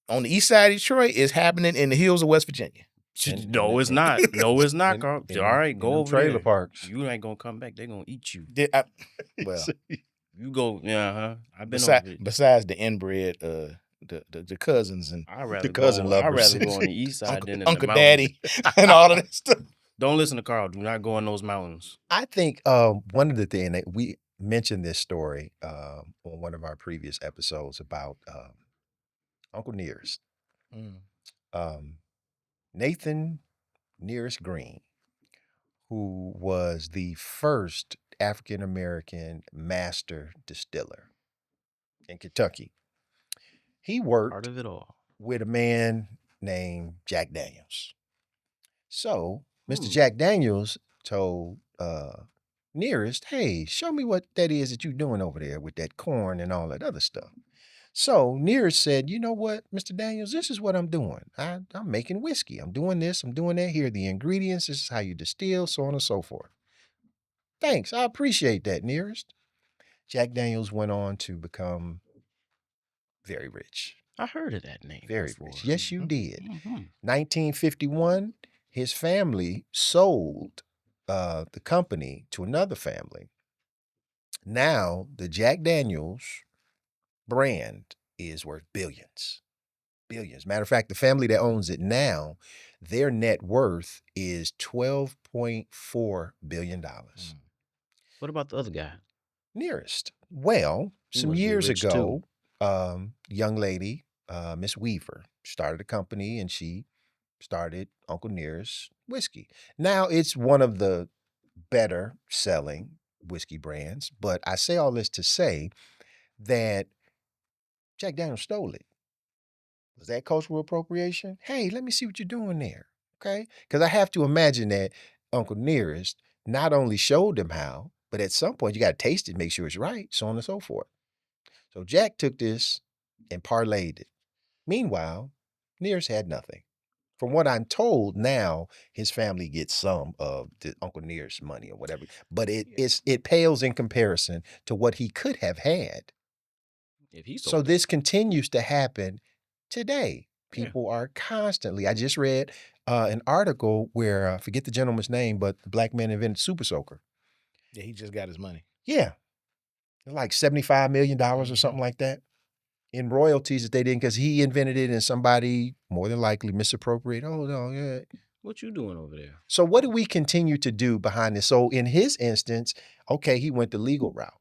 the east side of Detroit is happening in the hills of West Virginia. No, it's not. No, it's not, Carl. All right, go over trailer there. Parks. You ain't gonna come back. They're gonna eat you. Well, you go. Yeah, I've been besides the inbred, the cousins and the cousin lovers. I'd rather go on the east side than in Uncle the Daddy and all of that stuff. Don't listen to Carl. Do not go in those mountains. I think one of the things that we mentioned this story on one of our previous episodes about Uncle Nearest. Nathan Nearest Green, who was the first African-American master distiller in Kentucky. He worked part of it all with a man named Jack Daniels. So Mr. Jack Daniels told Nearest, hey, show me what that is that you're doing over there with that corn and all that other stuff. So Nearest said, you know what, Mr. Daniels, this is what I'm doing. I'm making whiskey. I'm doing this. I'm doing that. Here are the ingredients. This is how you distill, so on and so forth. Thanks. I appreciate that, Nearest. Jack Daniels went on to become very rich. I heard of that name. Very rich. Yes, you did. 1951, his family sold the company to another family. Now, the Jack Daniels brand is worth billions. Billions. Matter of fact, the family that owns it now, their net worth is $12.4 billion. What about the other guy? Nearest. Well, some years ago, young lady, Miss Weaver, started a company and she started Uncle Nearest Whiskey. Now it's one of the better selling whiskey brands, but I say all this to say that Jack Daniels stole it. Was that cultural appropriation? Hey, let me see what you're doing there, okay? Because I have to imagine that Uncle Nearest not only showed them how, but at some point you got to taste it, make sure it's right, so on and so forth. So Jack took this and parlayed it. Meanwhile, Nearest had nothing. From what I'm told now, his family gets some of the Uncle Near's money or whatever, but it pales in comparison to what he could have had. If he So sold it. this continues to happen today. Yeah. People are constantly. I just read an article where I forget the gentleman's name, but the black man invented Super Soaker. Yeah, he just got his money. Yeah, like $75 million or something like that in royalties that they didn't, because he invented it and somebody more than likely misappropriated. Oh no, yeah. What you doing over there? So what do we continue to do behind this? So in his instance, okay, he went the legal route,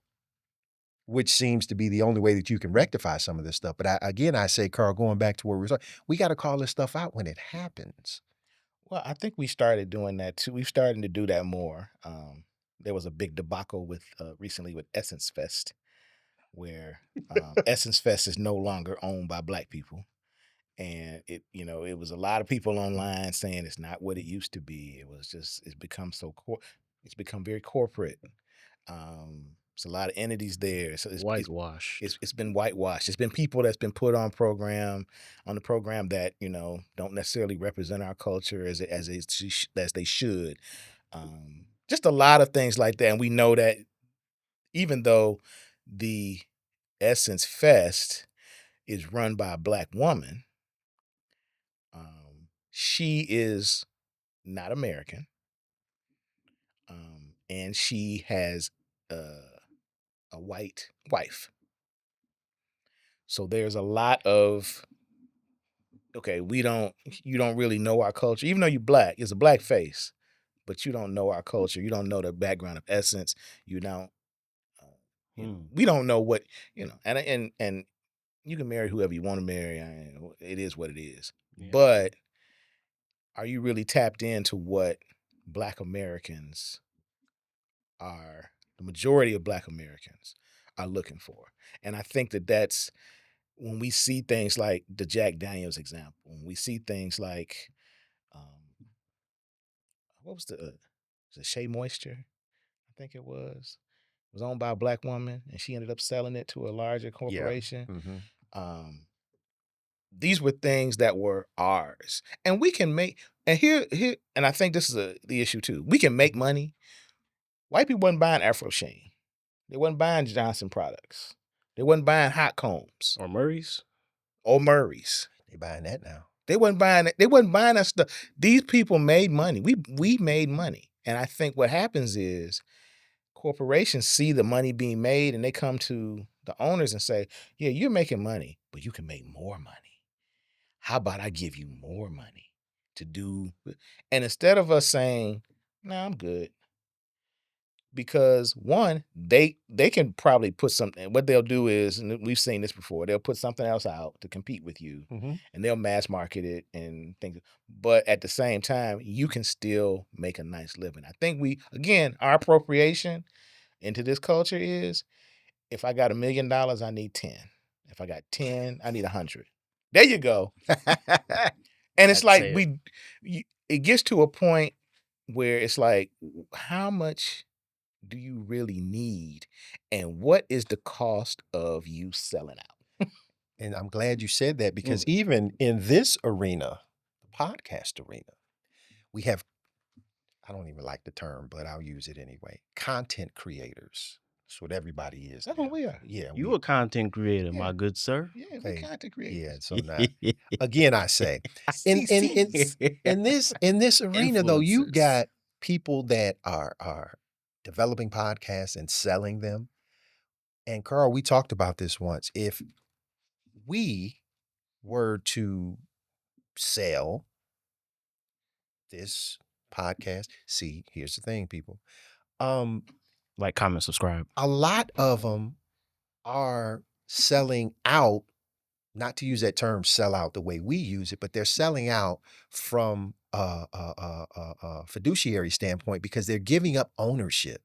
which seems to be the only way that you can rectify some of this stuff. But I say, Carl, going back to where we're talking, we got to call this stuff out when it happens. Well, I think we started doing that too. We've started to do that more. There was a big debacle with recently with Essence Fest, where Essence Fest is no longer owned by Black people, and it was a lot of people online saying it's not what it used to be. It's become it's become very corporate. It's a lot of entities there. So Whitewashed. It's been whitewashed. It's been people that's been put on the program that don't necessarily represent our culture as they should. Just a lot of things like that, and we know that even though the Essence Fest is run by a Black woman, she is not American, and she has a white wife. So there's a lot of, okay, you don't really know our culture, even though you're Black. It's a Black face, but you don't know our culture. You don't know the background of Essence. You don't. We don't know what and you can marry whoever you want to marry. It is what it is. Yeah. But are you really tapped into what Black Americans are? The majority of Black Americans are looking for, and I think that's when we see things like the Jack Daniels example. When we see things like, what was the Shea Moisture? I think it was. It was owned by a Black woman, and she ended up selling it to a larger corporation. Yeah. Mm-hmm. These were things that were ours, and we can make. And and I think this is the issue too. We can make money. White people wasn't buying Afro Sheen. They wasn't buying Johnson products. They wasn't buying Hot Combs or Murray's. They buying that now. They wasn't buying it. They wasn't buying that stuff. These people made money. We made money, and I think what happens is corporations see the money being made, and they come to the owners and say, "Yeah, you're making money, but you can make more money. How about I give you more money to do?" And instead of us saying, "No, I'm good," because one, they can probably put something. What they'll do is, and we've seen this before, they'll put something else out to compete with you, and they'll mass market it and things. But at the same time, you can still make a nice living. I think our appropriation into this culture is, if I got $1 million, I need 10. If I got 10, I need 100. There you go. And it's like it gets to a point where it's like, how much do you really need, and what is the cost of you selling out? And I'm glad you said that, because even in this arena, the podcast arena, we have, I don't even like the term, but I'll use it anyway, content creators. That's what everybody is. That's what we are. Yeah. You a content creator, my good sir. Yeah, we're content creators. Yeah, so now, again, I say, in this arena, though, you got people that are developing podcasts and selling them. And Carl, we talked about this once. If we were to sell this podcast, see, here's the thing, people. Like, comment, subscribe. A lot of them are selling out, not to use that term sell out the way we use it, but they're selling out from a fiduciary standpoint, because they're giving up ownership.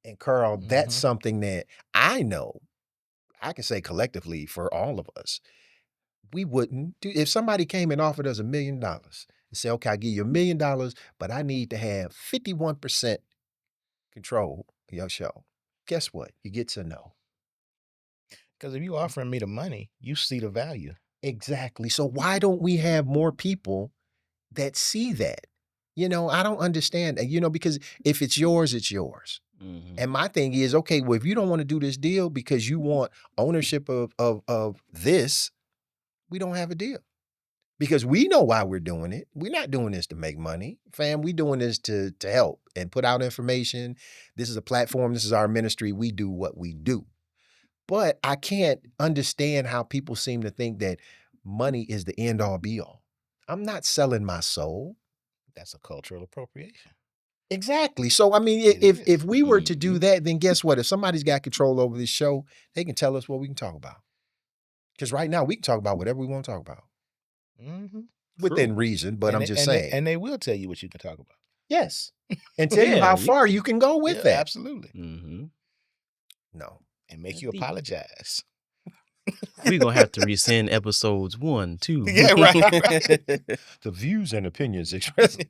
And Carl, that's something that I know, I can say collectively for all of us, we wouldn't do. If somebody came and offered us $1 million and say, okay, I give you $1 million, but I need to have 51% control of your show. Guess what? You get to know. Because if you're offering me the money, you see the value. Exactly. So why don't we have more people that see that. You know, I don't understand, you know, because if it's yours, it's yours. And my thing is, okay, well, if you don't want to do this deal because you want ownership of this, we don't have a deal. Because we know why we're doing it. We're not doing this to make money. Fam, we're doing this to help and put out information. This is a platform. This is our ministry. We do what we do. But I can't understand how people seem to think that money is the end all be all. I'm not selling my soul. That's a cultural appropriation. Exactly. So, I mean, if we were to do that, then guess what? If somebody's got control over this show, they can tell us what we can talk about. Because right now we can talk about whatever we want to talk about. Within reason, but I'm just saying. And they will tell you what you can talk about. Yes. And tell you how far you can go with that. Absolutely. No. And make you apologize. We're going to have to rescind episodes 1, 2. Yeah, right. The views and opinions expressed.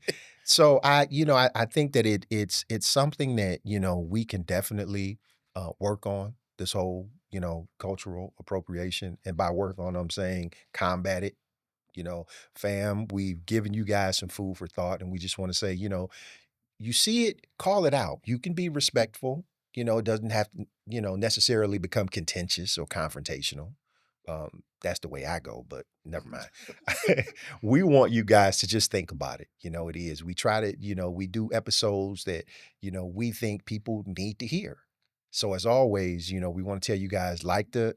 So I think that it's something that, you know, we can definitely work on, this whole, you know, cultural appropriation. And by work on, I'm saying combat it. You know, fam, we've given you guys some food for thought, and we just want to say, you know, you see it, call it out. You can be respectful. You know, it doesn't have to, you know, necessarily become contentious or confrontational. That's the way I go, but never mind. We want you guys to just think about it. You know, it is. We try to, you know, we do episodes that, you know, we think people need to hear. So as always, you know, we want to tell you guys, like the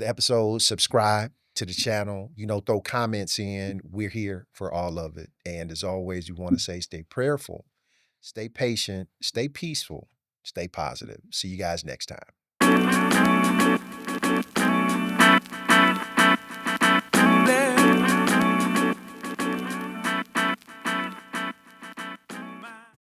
episode, subscribe to the channel, you know, throw comments in. We're here for all of it. And as always, we want to say, stay prayerful, stay patient, stay peaceful, stay positive. See you guys next time.